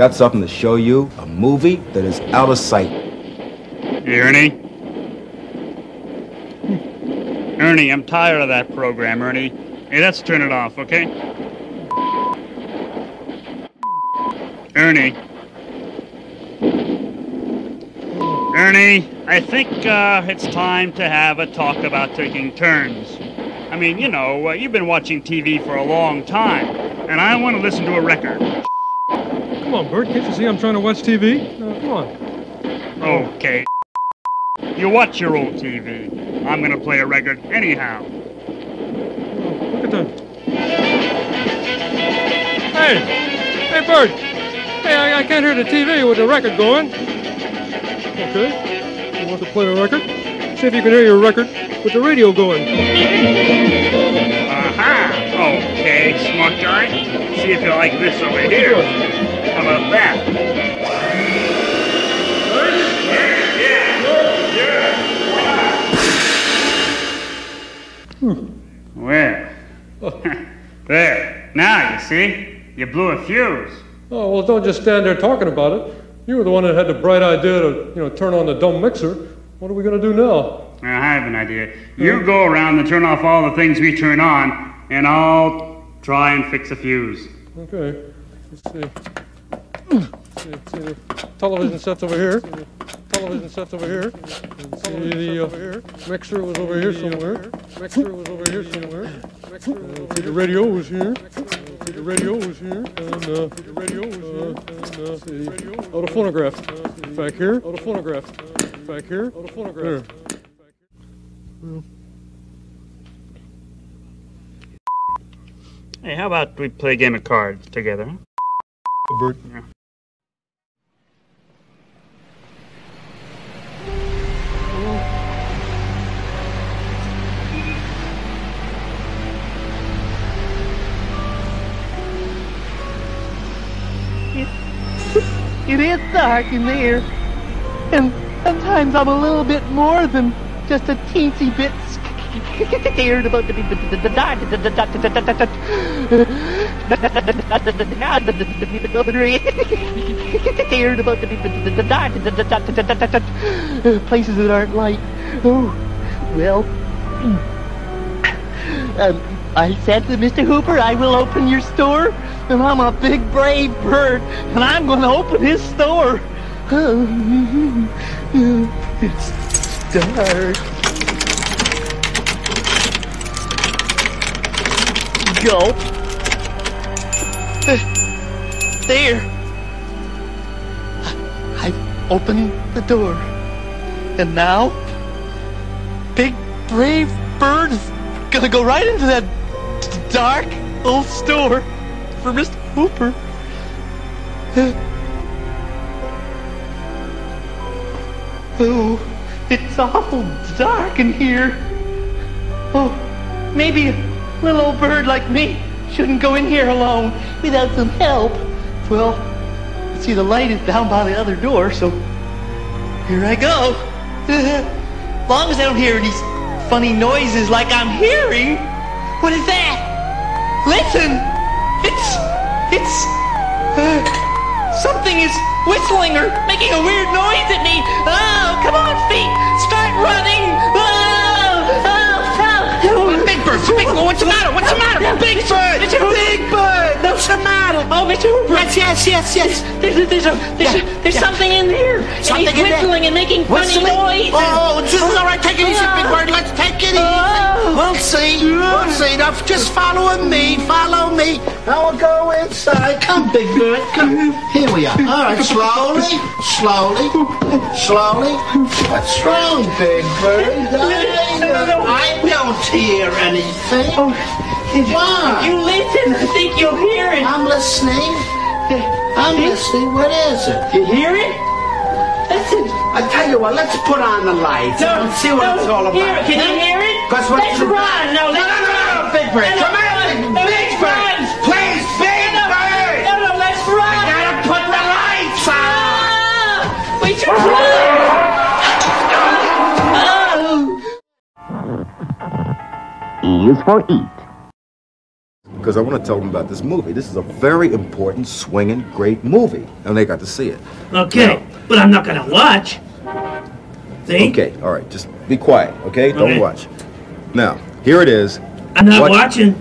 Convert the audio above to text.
got something to show you, a movie that is out of sight. Hey, Ernie? Ernie, I'm tired of that program, Ernie. Hey, let's turn it off, okay? Ernie. Ernie, I think it's time to have a talk about taking turns. I mean, you know, you've been watching TV for a long time, and I want to listen to a record. Come on, Bert, can't you see I'm trying to watch TV? Come on. Okay. You watch your old TV. I'm gonna play a record anyhow. Oh, look at that. Hey, Bert. Hey, I can't hear the TV with the record going. Okay. You want to play the record? See if you can hear your record with the radio going. Aha! Okay, smart guy. See if you like this over here. How about that? Well, there. Now, you see, you blew a fuse. Oh, well, don't just stand there talking about it. You were the one that had the bright idea to, turn on the dumb mixer. What are we going to do now? I have an idea. You go around and turn off all the things we turn on, and I'll try and fix a fuse. Okay. Let's see. See the television sets over here. Television sets over here. See the mixer was over here somewhere. Mixer was over here somewhere. See the radio was here. See the radio was here. And the radio was here. And see the phonograph back here. The phonograph back here. The phonograph. There. Hey, how about we play a game of cards together? Bert. Yeah. It is dark in there, and sometimes I'm a little bit more than just a teensy bit scared about the dark. Scared about the places that aren't light. Oh, well. I said to Mr. Hooper, I will open your store, and I'm a big brave bird, and I'm going to open his store. It's dark. Go. There. I've opened the door. And now, big brave bird is gonna go right into that dark old store for Mr. Hooper. Oh, it's awful dark in here. Oh, maybe a little old bird like me shouldn't go in here alone without some help. Well, see, the light is down by the other door, so here I go. As long as I don't hear any funny noises like I'm hearing. What is that? Listen! It's something is whistling or making a weird noise at me. Oh, come on, feet! Start running! Big Bird, what's the matter? What's the matter? Big Bird! Big Bird! What's the matter? Oh, Mr. Hooper! Yes. There's something in here. Something and he's whistling and making funny noises. Oh, this is all right. Take it easy, Big Bird. Let's take it easy. We'll see. Now, just follow me. Now we'll go inside. Come, Big Bird. Come. Here we are. All right, slowly. What's wrong, Big Bird? I don't hear anything. Why? You listen. I think you'll hear it. I'm listening. What is it? You hear it? Listen. I tell you what, let's put on the lights and see what it's all about. Can you hear it? Let's run. No, Big Bird. Come on, Big Bird. Please, Big Bird. No, let's run. I gotta put the lights on. We should run. E is for eat. because I want to tell them about this movie. This is a very important, swinging, great movie, and they got to see it. Okay, but I'm not gonna watch. See? Okay, all right, just be quiet, okay? Don't watch. Now, here it is. I'm not watching.